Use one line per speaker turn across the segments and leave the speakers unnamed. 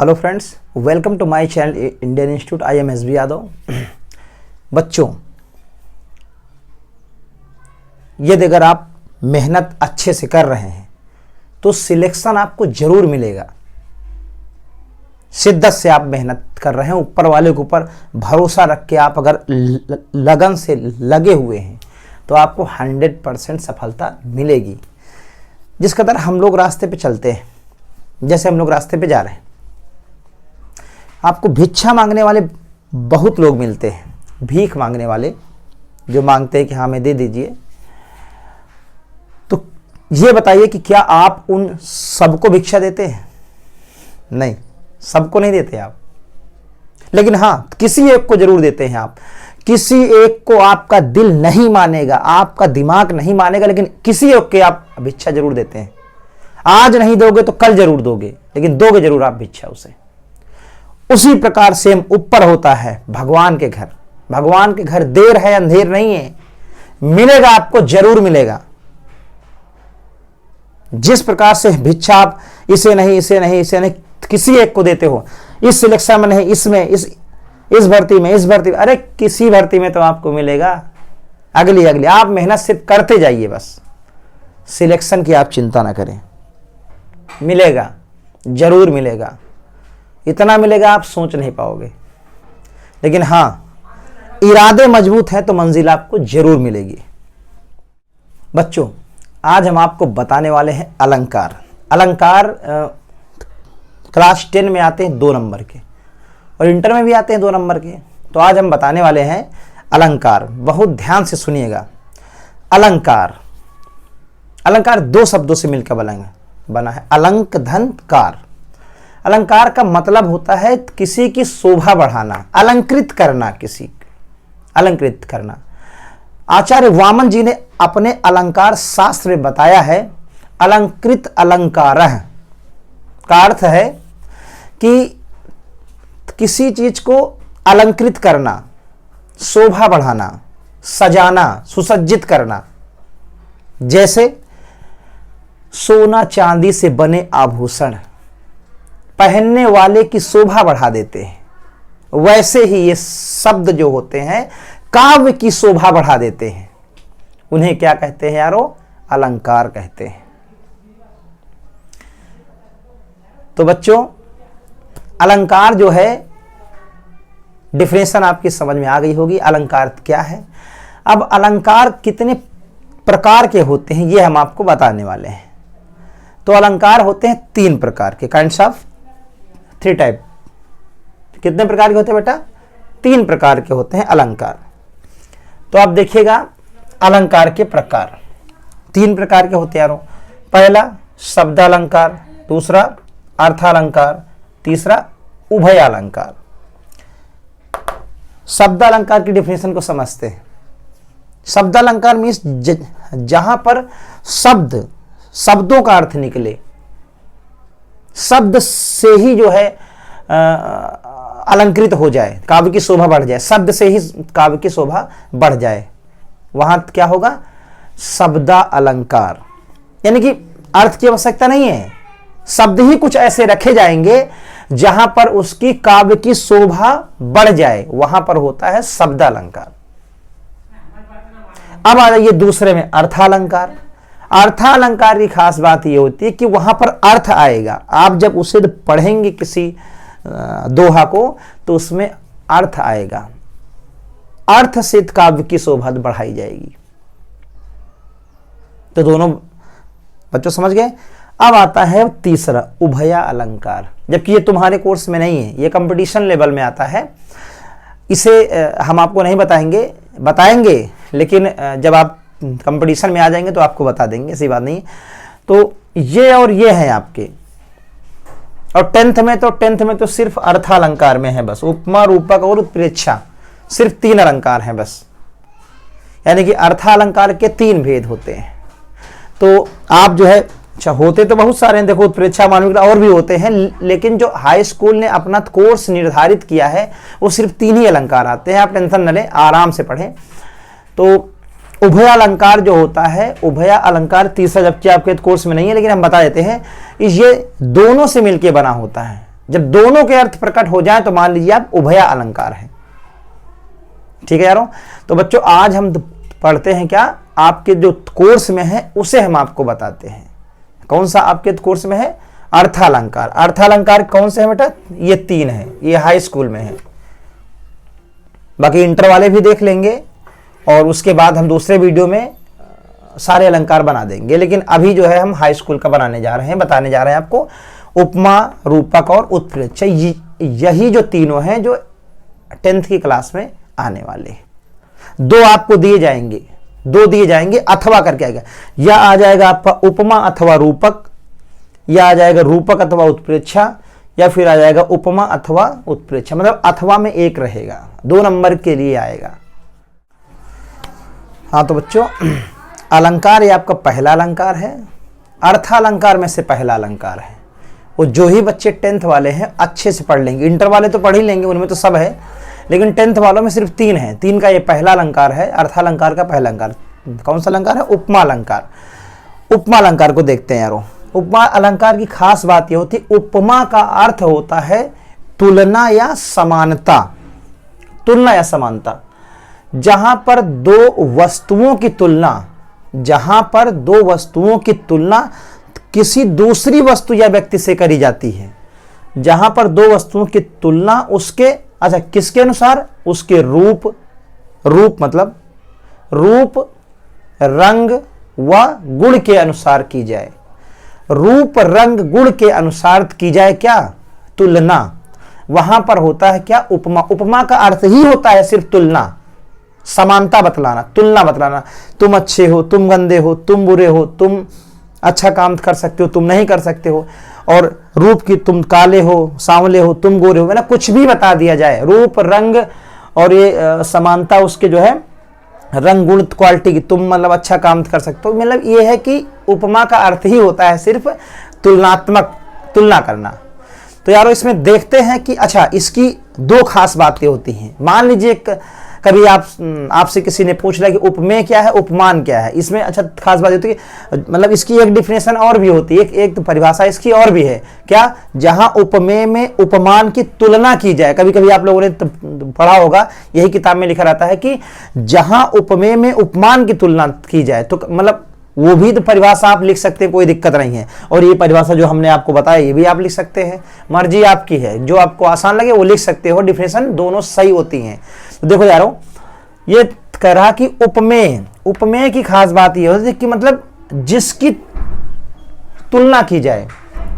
Hello friends, welcome to my channel Indian institute. I am S B Yadav. बच्चों, यदि अगर आप मेहनत अच्छे से कर रहे हैं तो सिलेक्शन आपको जरूर मिलेगा। शिद्दत से आप मेहनत कर रहे हैं, ऊपर वाले के ऊपर भरोसा रख के आप अगर लगन से लगे हुए हैं तो आपको 100% सफलता मिलेगी। जिस कदर हम लोग रास्ते पे चलते हैं, जैसे हम लोग रास्ते पे जा रहे हैं, आपको भिक्षा मांगने वाले बहुत लोग मिलते हैं, भीख मांगने वाले जो मांगते हैं कि हाँ हमें दे दीजिए। तो ये बताइए कि क्या आप उन सबको भिक्षा देते हैं? नहीं, सबको नहीं देते आप, लेकिन हाँ किसी एक को जरूर देते हैं आप। किसी एक को आपका दिल नहीं मानेगा, आपका दिमाग नहीं मानेगा, लेकिन किसी एक के आप भिक्षा जरूर देते हैं। आज नहीं दोगे तो कल जरूर दोगे, लेकिन दोगे जरूर आप भिक्षा उसे। उसी प्रकार सेम ऊपर होता है भगवान के घर। भगवान के घर देर है अंधेर नहीं है, मिलेगा आपको, जरूर मिलेगा। जिस प्रकार से भिक्षा आप इसे नहीं इसे नहीं इसे नहीं किसी एक को देते हो, इस सिलेक्शन में नहीं, इसमें इस भर्ती में, इस भर्ती में, अरे किसी भर्ती में तो आपको मिलेगा। अगली आप मेहनत सिर्फ करते जाइए, बस सिलेक्शन की आप चिंता ना करें, मिलेगा, जरूर मिलेगा। इतना मिलेगा आप सोच नहीं पाओगे, लेकिन हाँ इरादे मजबूत हैं तो मंजिल आपको जरूर मिलेगी। बच्चों, आज हम आपको बताने वाले हैं अलंकार। अलंकार क्लास 10 में आते हैं 2 नंबर के, और इंटर में भी आते हैं 2 नंबर के। तो आज हम बताने वाले हैं अलंकार। बहुत ध्यान से सुनिएगा। अलंकार, अलंकार 2 शब्दों से मिलकर बना है, अलंक धन कार। अलंकार का मतलब होता है किसी की शोभा बढ़ाना, अलंकृत करना, किसी अलंकृत करना। आचार्य वामन जी ने अपने अलंकार शास्त्र में बताया है, अलंकृत अलंकारः का अर्थ है कि किसी चीज को अलंकृत करना, शोभा बढ़ाना, सजाना, सुसज्जित करना। जैसे सोना चांदी से बने आभूषण पहनने वाले की शोभा बढ़ा देते हैं, वैसे ही ये शब्द जो होते हैं काव्य की शोभा बढ़ा देते हैं। उन्हें क्या कहते हैं यारो? अलंकार कहते हैं। तो बच्चों, अलंकार जो है, डिफिनेशन आपकी समझ में आ गई होगी अलंकार क्या है। अब अलंकार कितने प्रकार के होते हैं ये हम आपको बताने वाले हैं। तो अलंकार होते हैं 3 प्रकार के, काइंड्स ऑफ 3 टाइप। कितने प्रकार के होते हैं बेटा? 3 प्रकार के होते हैं अलंकार। तो आप देखिएगा अलंकार के प्रकार 3 प्रकार के होते हैं यारों। पहला शब्दालंकार, दूसरा अर्थालंकार, तीसरा उभयालंकार। शब्दालंकार की डिफिनेशन को समझते हैं। शब्दालंकार मीन्स जहां पर शब्दों का अर्थ निकले, शब्द से ही जो है अलंकृत हो जाए, काव्य की शोभा बढ़ जाए, शब्द से ही काव्य की शोभा बढ़ जाए, वहां क्या होगा? शब्दा अलंकार। यानी कि अर्थ की आवश्यकता नहीं है, शब्द ही कुछ ऐसे रखे जाएंगे जहां पर उसकी काव्य की शोभा बढ़ जाए, वहां पर होता है शब्दालंकार। अब आ जाइए दूसरे में अर्थालंकार। अर्थालंकार की खास बात यह होती है कि वहां पर अर्थ आएगा। आप जब उसे पढ़ेंगे किसी दोहा को तो उसमें अर्थ आएगा, अर्थ से काव्य की शोभा बढ़ाई जाएगी। तो दोनों बच्चों समझ गए। अब आता है तीसरा उभया अलंकार, जबकि ये तुम्हारे कोर्स में नहीं है, ये कंपटीशन लेवल में आता है। इसे हम आपको नहीं बताएंगे, लेकिन जब आप कंपटीशन में आ जाएंगे तो आपको बता देंगे, ऐसी बात नहीं। तो ये और ये है आपके, और 10th में तो सिर्फ अर्थालंकार में है बस, उपमा, रूपक और उत्प्रेक्षा, सिर्फ 3 अलंकार हैं बस। यानी कि अर्थालंकार के 3 भेद होते हैं। तो आप जो है, अच्छा होते तो बहुत सारे हैं, देखो उत्प्रेक्षा, मानविक और भी होते हैं, लेकिन जो हाई स्कूल ने अपना कोर्स निर्धारित किया है वो सिर्फ 3 ही अलंकार आते हैं। आप टेंशन न लें, आराम से पढ़ें। तो उभया अलंकार जो होता है, उभया अलंकार तीसरा, जबकि आपके कोर्स में नहीं है, लेकिन हम बता देते हैं, ये दोनों से मिलकर बना होता है। जब दोनों के अर्थ प्रकट हो जाए तो मान लीजिए आप उभया अलंकार है। ठीक है यारों, तो बच्चों आज हम पढ़ते हैं क्या, आपके जो कोर्स में है उसे हम आपको बताते हैं। कौन सा आपके कोर्स में है? अर्थालंकार। अर्थालंकार कौन से है बेटा? ये 3 है, ये हाई स्कूल में है, बाकी इंटर वाले भी देख लेंगे और उसके बाद हम दूसरे वीडियो में सारे अलंकार बना देंगे। लेकिन अभी जो है हम हाई स्कूल का बनाने जा रहे हैं, बताने जा रहे हैं आपको उपमा, रूपक और उत्प्रेक्षा। यही जो तीनों हैं जो 10th की क्लास में आने वाले हैं। 2 आपको दिए जाएंगे, 2 दिए जाएंगे, अथवा करके आएगा, या आ जाएगा आपका उपमा अथवा रूपक, या आ जाएगा रूपक अथवा उत्प्रेक्षा, या फिर आ जाएगा उपमा अथवा उत्प्रेक्षा। मतलब अथवा में एक रहेगा, 2 नंबर के लिए आएगा। हाँ तो बच्चों अलंकार ये आपका पहला अलंकार है, अर्थालंकार में से पहला अलंकार है। वो जो ही बच्चे 10th वाले हैं अच्छे से पढ़ लेंगे, इंटर वाले तो पढ़ ही लेंगे, उनमें तो सब है, लेकिन 10th वालों में सिर्फ 3 है। 3 का ये पहला अलंकार है, अर्थालंकार का पहला अलंकार। कौन सा अलंकार है? उपमा अलंकार। उपमा अलंकार को देखते हैं यारों। उपमा अलंकार की खास बात यह होती है, उपमा का अर्थ होता है तुलना या समानता। तुलना या समानता, जहां पर 2 वस्तुओं की तुलना, जहां पर 2 वस्तुओं की तुलना किसी दूसरी वस्तु या व्यक्ति से करी जाती है। जहां पर 2 वस्तुओं की तुलना उसके, अच्छा किसके अनुसार? उसके रूप, रूप मतलब रूप, रंग व गुण के अनुसार की जाए। रूप, रंग, गुण के अनुसार की जाए क्या? तुलना। वहां पर होता है क्या? उपमा। उपमा का अर्थ ही होता है सिर्फ तुलना, समानता बतलाना, तुलना बतलाना। तुम अच्छे हो, तुम गंदे हो, तुम बुरे हो, तुम अच्छा काम कर सकते हो, तुम नहीं कर सकते हो। और रूप की, तुम काले हो, सांवले हो, तुम गोरे हो, मतलब कुछ भी बता दिया जाए। रूप, रंग और ये समानता उसके जो है रंग, गुण, क्वालिटी की, तुम मतलब अच्छा काम कर सकते हो। मतलब ये है कि उपमा का अर्थ ही होता है सिर्फ तुलनात्मक, तुलना करना। तो यारों इसमें देखते हैं कि अच्छा इसकी 2 खास बातें होती हैं। मान लीजिए कभी आपसे किसी ने पूछ लिया कि उपमेय क्या है, उपमान क्या है। इसमें अच्छा खास बात होती है कि मतलब इसकी एक डिफिनेशन और भी होती है, एक तो परिभाषा इसकी और भी है क्या, जहां उपमेय में उपमान की तुलना की जाए। कभी कभी आप लोगों ने पढ़ा होगा, यही किताब में लिखा रहता है कि जहां उपमेय में उपमान की तुलना की जाए, तो मतलब वो भी तो परिभाषा आप लिख सकते हैं, कोई दिक्कत नहीं है। और ये परिभाषा जो हमने आपको बताया ये भी आप लिख सकते हैं, मर्जी आपकी है, जो आपको आसान लगे वो लिख सकते हो। डिफिनेशन दोनों सही होती हैं। तो देखो यारों, ये कह रहा कि उपमेय, उपमेय की खास बात ये होती है कि मतलब जिसकी तुलना की जाए।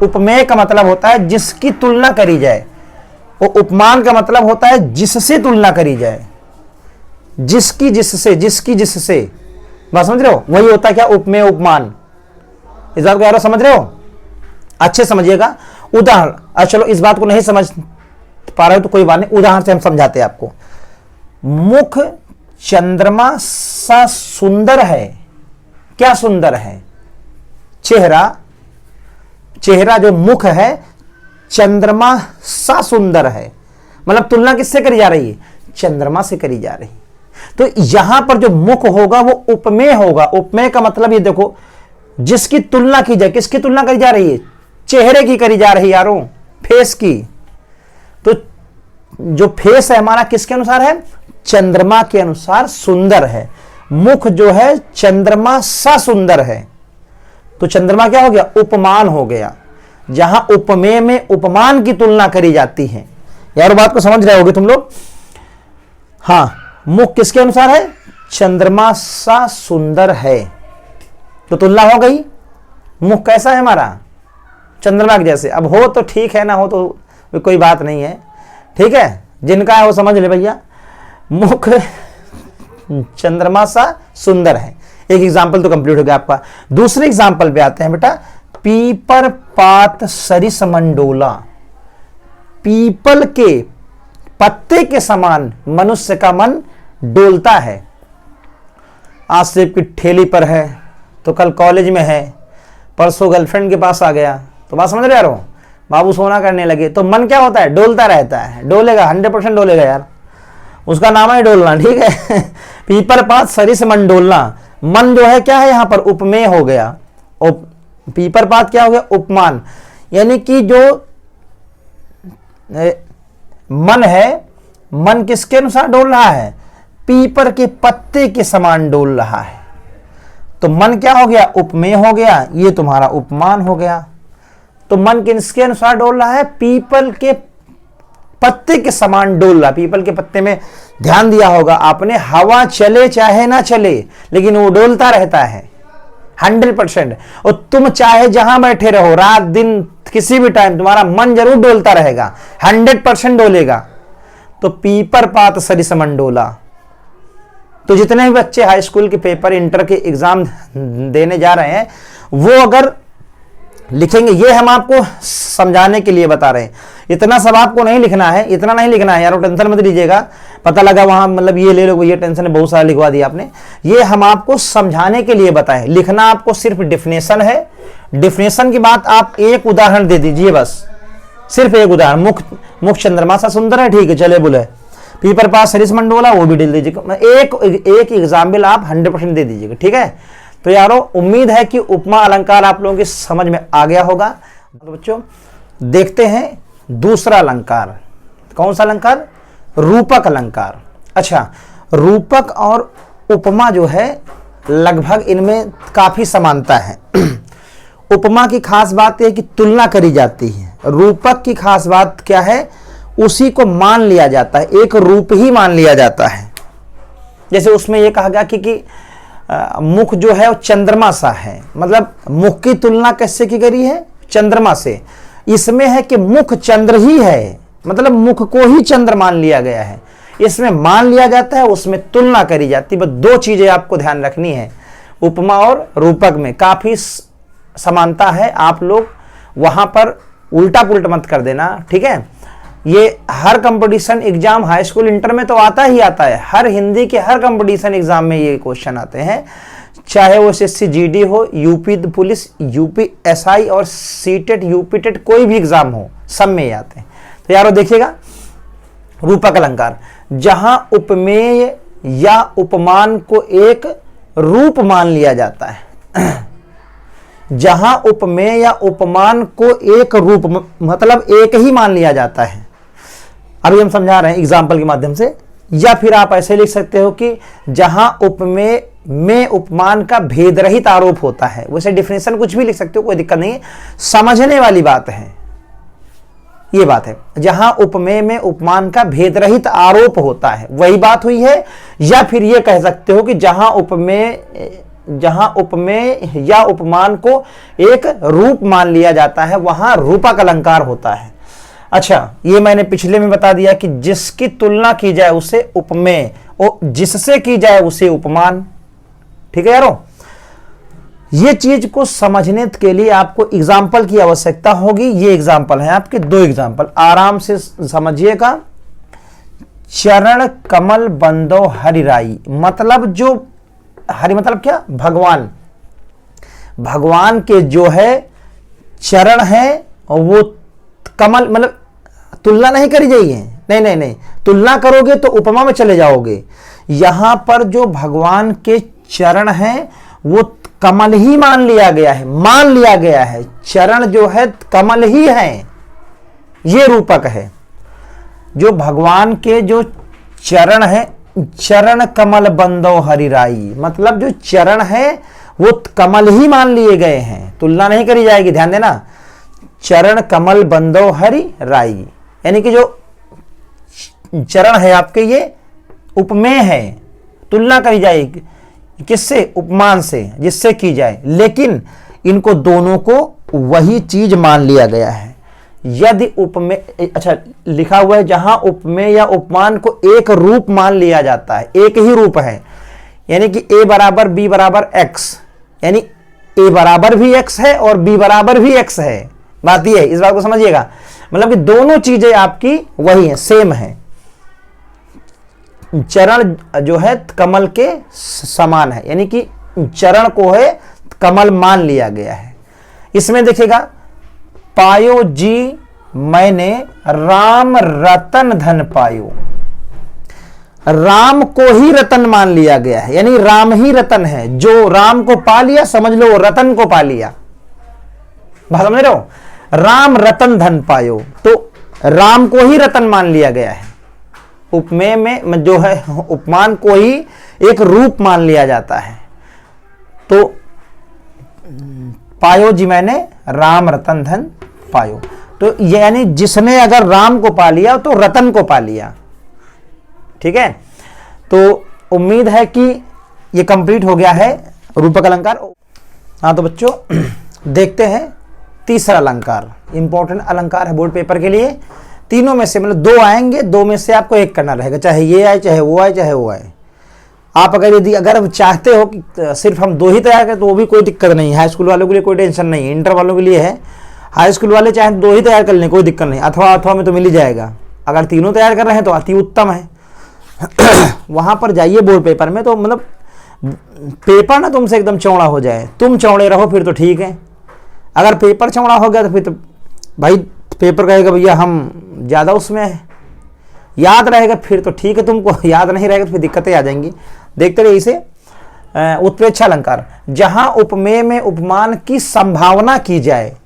उपमेय का मतलब होता है जिसकी तुलना करी जाए, और उपमान का मतलब होता है जिससे तुलना करी जाए। जिसकी जिससे, जिसकी जिससे, बात समझ रहे हो? वही होता है क्या? उपमेय, उपमान। इस बात को यारों समझ रहे हो? अच्छे समझिएगा। उदाहरण, चलो इस बात को नहीं समझ पा रहे हो तो कोई बात नहीं, उदाहरण से हम समझाते हैं आपको। मुख चंद्रमा सा सुंदर है। क्या सुंदर है? चेहरा, चेहरा जो मुख है चंद्रमा सा सुंदर है। मतलब तुलना किससे करी जा रही है? चंद्रमा से करी जा रही है। तो यहां पर जो मुख होगा वो उपमेय होगा। उपमेय का मतलब ये देखो, जिसकी तुलना की जाए। किसकी तुलना करी जा रही है? चेहरे की करी जा रही है यारों, फेस की। तो जो फेस है हमारा किसके अनुसार है? चंद्रमा के अनुसार सुंदर है। मुख जो है चंद्रमा सा सुंदर है, तो चंद्रमा क्या हो गया? उपमान हो गया। जहां उपमेय में उपमान की तुलना करी जाती है। यार बात को समझ रहे होगे तुम लोग? हाँ, मुख किसके अनुसार है? चंद्रमा सा सुंदर है, तो तुलना हो गई। मुख कैसा है हमारा? चंद्रमा के जैसे। अब हो तो ठीक है, ना हो तो कोई बात नहीं है, ठीक है। जिनका है वो समझ ले भैया। मुख चंद्रमा सा सुंदर है। एक एग्जाम्पल तो कंप्लीट हो गया आपका। दूसरे एग्जाम्पल पे आते हैं बेटा। पीपर पात सरिस मंडोला। पीपल के पत्ते के समान मनुष्य का मन डोलता है। आज सेब की ठेली पर है, तो कल कॉलेज में है, परसों गर्लफ्रेंड के पास आ गया। तो बात समझ रहे यारो? बाबू सोना करने लगे, तो मन क्या होता है? डोलता रहता है। डोलेगा, 100% डोलेगा यार, उसका नाम है डोलना, ठीक है। पीपर पात सरिस मन डोलना। मन जो है क्या है यहां पर? उपमेय हो गया। पीपर पात क्या हो गया? उपमान। यानी कि जो मन है, मन किसके अनुसार डोल रहा है? पीपर के पत्ते के समान डोल रहा है। तो मन क्या हो गया? उपमेय हो गया, ये तुम्हारा उपमान हो गया। तो मन किसके अनुसार डोल रहा है? पीपल के पत्ते के समान डोल रहा। पीपल के पत्ते में ध्यान दिया होगा आपने, हवा चले चाहे ना चले लेकिन वो डोलता रहता है 100%। और तुम चाहे जहां बैठे रहो, रात दिन किसी भी टाइम, तुम्हारा मन जरूर डोलता रहेगा, 100% डोलेगा। तो पीपर पात सरिस मन डोला। तो जितने भी बच्चे हाई स्कूल के पेपर, इंटर के एग्जाम देने जा रहे हैं, वो अगर लिखेंगे, ये हम आपको समझाने के लिए बता रहे हैं, इतना सब आपको नहीं लिखना है, इतना नहीं लिखना है यार, टेंशन मत लीजिएगा। पता लगा वहां मतलब ये ले लो, ये टेंशन है, बहुत सारा लिखवा दिया आपने। ये हम आपको समझाने के लिए बताएं। लिखना आपको सिर्फ डेफिनेशन है। डेफिनेशन की बात आप एक उदाहरण दे दीजिए, बस सिर्फ एक उदाहरण। मुख चंद्रमा सा सुंदर है, ठीक है, चले बोले पीपर पास सरिस मंडोला, वो भी डाल दीजिएगा। एक एग्जाम्पल आप 100% दे दीजिएगा, ठीक है। तो यारों, उम्मीद है कि उपमा अलंकार आप लोगों की समझ में आ गया होगा। तो बच्चों देखते हैं दूसरा अलंकार। कौन सा अलंकार? रूपक अलंकार। अच्छा, रूपक और उपमा जो है लगभग इनमें काफी समानता है। उपमा की खास बात यह कि तुलना करी जाती है। रूपक की खास बात क्या है? उसी को मान लिया जाता है, एक रूप ही मान लिया जाता है। जैसे उसमें यह कहा गया कि मुख जो है वो चंद्रमा सा है, मतलब मुख की तुलना कैसे की गई है? चंद्रमा से। इसमें है कि मुख चंद्र ही है, मतलब मुख को ही चंद्र मान लिया गया है। इसमें मान लिया जाता है, उसमें तुलना करी जाती है। बस दो चीजें आपको ध्यान रखनी है, उपमा और रूपक में काफी समानता है। आप लोग वहां पर उल्टा पुल्टा मत कर देना, ठीक है। ये हर competition exam, high school inter में तो आता ही आता है। हर हिंदी के हर कंपटीशन एग्जाम में ये क्वेश्चन आते हैं, चाहे वो एसएससी जीडी हो, यूपी पुलिस, यूपी एसआई और सीटेट यूपी टेट कोई भी एग्जाम हो, सब में ये आते हैं। तो यारों देखिएगा, रूपक अलंकार, जहां उपमेय या उपमान को एक रूप मान लिया जाता है। जहां उपमेय या उपमान को एक रूप, मतलब एक ही मान लिया जाता है। अभी हम समझा रहे हैं एग्जाम्पल के माध्यम से। या फिर आप ऐसे लिख सकते हो कि जहां उपमेय में उपमान का भेद रहित आरोप होता है। वैसे डिफिनेशन कुछ भी लिख सकते हो, कोई दिक्कत नहीं है, समझने वाली बात है, ये बात है। जहां उपमेय में उपमान का भेद रहित आरोप होता है, वही बात हुई है। या फिर ये कह सकते हो कि जहां उपमेय या उपमान को एक रूप मान लिया जाता है, वहां रूपक अलंकार होता है। अच्छा, ये मैंने पिछले में बता दिया कि जिसकी तुलना की जाए उसे उपमेय और जिससे की जाए उसे उपमान, ठीक है यारों। ये चीज को समझने के लिए आपको एग्जाम्पल की आवश्यकता होगी। ये एग्जाम्पल है आपके, दो एग्जाम्पल, आराम से समझिएगा। चरण कमल बंदो हरिराई, मतलब जो हरि मतलब क्या? भगवान। भगवान के जो है चरण है और वो कमल, मतलब तुलना नहीं करी जाइए, नहीं, तुलना करोगे तो उपमा में चले जाओगे। यहां पर जो भगवान के चरण हैं वो कमल ही मान लिया गया है, चरण जो है कमल ही है, ये रूपक है। जो भगवान के जो चरण है, चरण कमल बंदो हरिराई, मतलब जो चरण है वो कमल ही मान लिए गए हैं, तुलना नहीं करी जाएगी, ध्यान देना। चरण कमल बंदो हरिराई, यानी कि जो चरण है आपके ये उपमेय है, तुलना करी जाएगी किससे? उपमान से, जिससे की जाए, लेकिन इनको दोनों को वही चीज मान लिया गया है। यदि उपमेय, अच्छा लिखा हुआ है जहां उपमेय या उपमान को एक रूप मान लिया जाता है, एक ही रूप है, यानी कि a बराबर b बराबर x, यानी a बराबर भी x है और b बराबर भी x है। बात यह है, इस बात को समझिएगा, मतलब कि दोनों चीजें आपकी वही है, सेम है। चरण जो है कमल के समान है, यानी कि चरण को है कमल मान लिया गया है। इसमें देखिएगा, पायो जी मैंने राम रतन धन पायो, राम को ही रतन मान लिया गया है, यानी राम ही रतन है। जो राम को पा लिया समझ लो वो रतन को पा लिया, बात समझ रहे हो? राम रतन धन पायो, तो राम को ही रतन मान लिया गया है। उपमेय में जो है उपमान को ही एक रूप मान लिया जाता है। तो पायो जी मैंने राम रतन धन पायो, तो यानी जिसने अगर राम को पा लिया तो रतन को पा लिया। ठीक है, तो उम्मीद है कि ये कंप्लीट हो गया है रूपक अलंकार। हाँ तो बच्चों देखते हैं तीसरा अलंकार, इंपॉर्टेंट अलंकार है बोर्ड पेपर के लिए। तीनों में से मतलब दो आएंगे, दो में से आपको एक करना रहेगा, चाहे ये आए चाहे वो आए चाहे वो आए। आप अगर चाहते हो कि सिर्फ हम दो ही तैयार करें तो वो भी कोई दिक्कत नहीं है, हाई स्कूल वालों के लिए कोई टेंशन नहीं है, इंटर वालों के लिए है। हाई स्कूल वाले चाहे दो ही तैयार कर लें कोई दिक्कत नहीं, अथवा में तो मिल ही जाएगा। अगर तीनों तैयार कर रहे हैं तो अति उत्तम है। वहां पर जाइए बोर्ड पेपर में, तो मतलब पेपर ना तुमसे एकदम चौड़ा हो जाए, तुम चौड़े रहो फिर तो ठीक है। अगर पेपर चौड़ा हो गया तो फिर तो भाई पेपर कहेगा भैया हम ज़्यादा उसमें है, याद रहेगा फिर तो ठीक है, तुमको याद नहीं रहेगा तो फिर दिक्कतें आ जाएंगी। देखते रहिए इसे। उत्प्रेक्षा अलंकार, जहां उपमेय में उपमान की संभावना की जाए,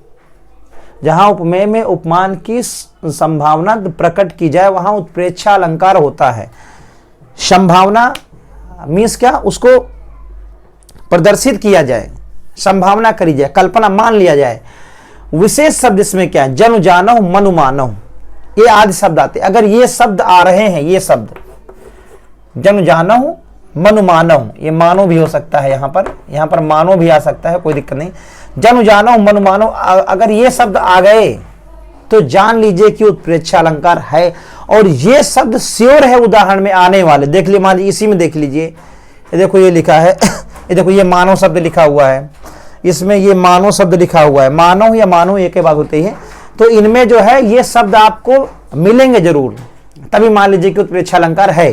जहां उपमेय में उपमान की संभावना प्रकट की जाए वहां उत्प्रेक्षा अलंकार होता है। संभावना मीन्स क्या, उसको प्रदर्शित किया जाए, संभावना करी जाए, कल्पना मान लिया जाए। विशेष शब्द इसमें क्या है, जनु जानहु मनु मानहु, ये आदि शब्द आते। अगर ये शब्द आ रहे हैं, ये शब्द जनु जानहु मनु मानहु, ये मानो भी हो सकता है, यहाँ पर मानो भी आ सकता है, कोई दिक्कत नहीं। जनु जानहु मनु मानो, अगर ये शब्द आ गए तो जान लीजिए कि उत्प्रेक्षा अलंकार है। और ये शब्द श्योर है उदाहरण में आने वाले। देख लीजिए, मान लीजिए इसी में देख लीजिए, ये देखो ये लिखा है, ये देखो ये मानव शब्द लिखा हुआ है, इसमें ये मानव शब्द लिखा हुआ है। मानव या मानो एक ही बात होती है। तो इनमें जो है ये शब्द आपको मिलेंगे जरूर, तभी मान लीजिए कि उत्प्रेक्षा अलंकार है।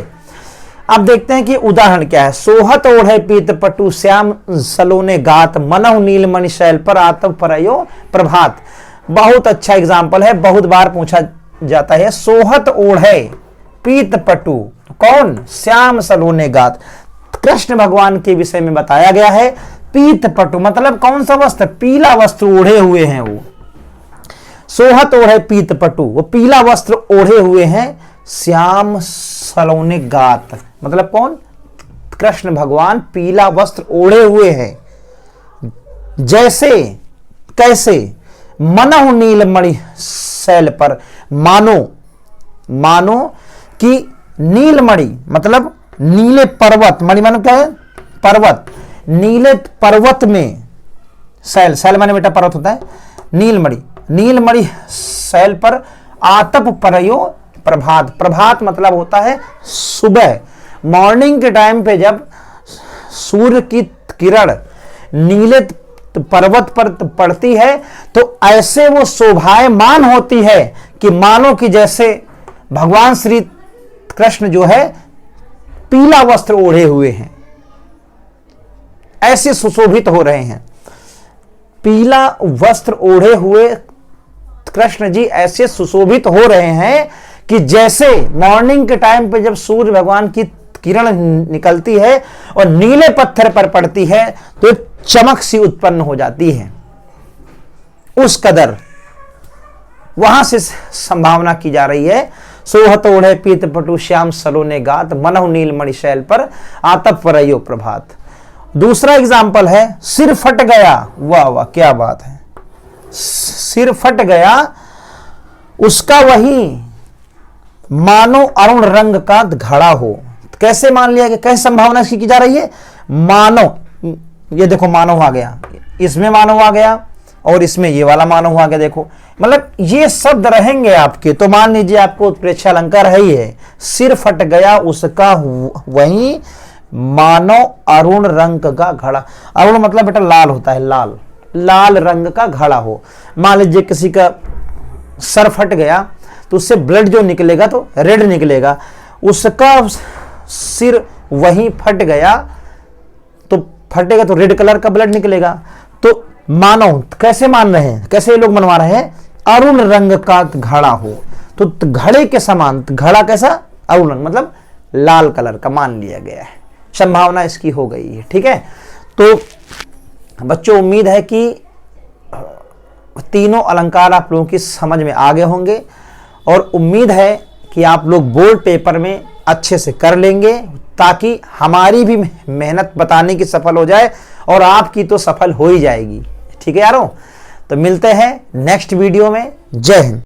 अब देखते हैं कि उदाहरण क्या है। सोहत ओढ़े पीत पटु श्याम सलोने गात, मनहु नीलमणि शैल पर आतप परयो प्रभात। बहुत अच्छा एग्जाम्पल है, बहुत बार पूछा जाता है। सोहत ओढ़े पीत पटु, कौन, श्याम सलोने गात, कृष्ण भगवान के विषय में बताया गया है। पीत पटु मतलब कौन सा वस्त्र, पीला वस्त्र ओढ़े हुए हैं वो। सोहत ओढ़े पीत पटु, वो पीला वस्त्र ओढ़े हुए हैं। श्याम सलोने गात मतलब कौन, कृष्ण भगवान पीला वस्त्र ओढ़े हुए हैं। जैसे कैसे, मनहु नीलमणि शैल पर, मानो कि नीलमणि मतलब नीले पर्वत, मणि मानो क्या है, पर्वत, नीले पर्वत में, शैल माने बेटा पर्वत होता है, नीलमणि शैल पर आतप परयो प्रभात। प्रभात मतलब होता है सुबह, मॉर्निंग के टाइम पे जब सूर्य की किरण नीले पर्वत पर पड़ती है तो ऐसे वो शोभायमान होती है कि मानो कि जैसे भगवान श्री कृष्ण जो है पीला वस्त्र ओढ़े हुए हैं, ऐसे सुशोभित हो रहे हैं। पीला वस्त्र ओढ़े हुए कृष्ण जी ऐसे सुशोभित हो रहे हैं कि जैसे मॉर्निंग के टाइम पे जब सूर्य भगवान की किरण निकलती है और नीले पत्थर पर पड़ती है तो चमक सी उत्पन्न हो जाती है। उस कदर वहां से संभावना की जा रही है। सोहत ओढ़े पीत पटु श्याम सलोने गात, मनहु नीलमणि शैल पर आतप परयो प्रभात। दूसरा एग्जाम्पल है सिर फट गया, वाह वाह क्या बात है, सिर फट गया उसका वही मानो अरुण रंग का घड़ा हो। कैसे मान लिया गया, कैसे संभावना इसकी की जा रही है, मानो, ये देखो मानव आ गया, इसमें मानव आ गया और इसमें ये वाला मानव आ गया। देखो मतलब ये शब्द रहेंगे आपके, तो मान लीजिए आपको उत्प्रेक्षा अलंकार है ही है। सिर फट गया उसका वही मानो अरुण रंग का घड़ा। अरुण मतलब बेटा लाल होता है, लाल रंग का घड़ा हो। मान लीजिए किसी का सर फट गया तो उससे ब्लड जो निकलेगा तो रेड निकलेगा, उसका सिर वहीं फट गया तो फटेगा तो रेड कलर का ब्लड निकलेगा। तो मानो कैसे मान रहे हैं, कैसे ये लोग मनवा रहे हैं, अरुण रंग का घड़ा हो, तो घड़े के समान, घड़ा कैसा, अरुण रंग मतलब लाल कलर का मान लिया गया है। संभावना इसकी हो गई है। ठीक है, तो बच्चों उम्मीद है कि तीनों अलंकार आप लोगों की समझ में आ गए होंगे और उम्मीद है कि आप लोग बोर्ड पेपर में अच्छे से कर लेंगे, ताकि हमारी भी मेहनत बताने की सफल हो जाए और आपकी तो सफल हो ही जाएगी। ठीक है यारों, तो मिलते हैं नेक्स्ट वीडियो में। जय हिंद।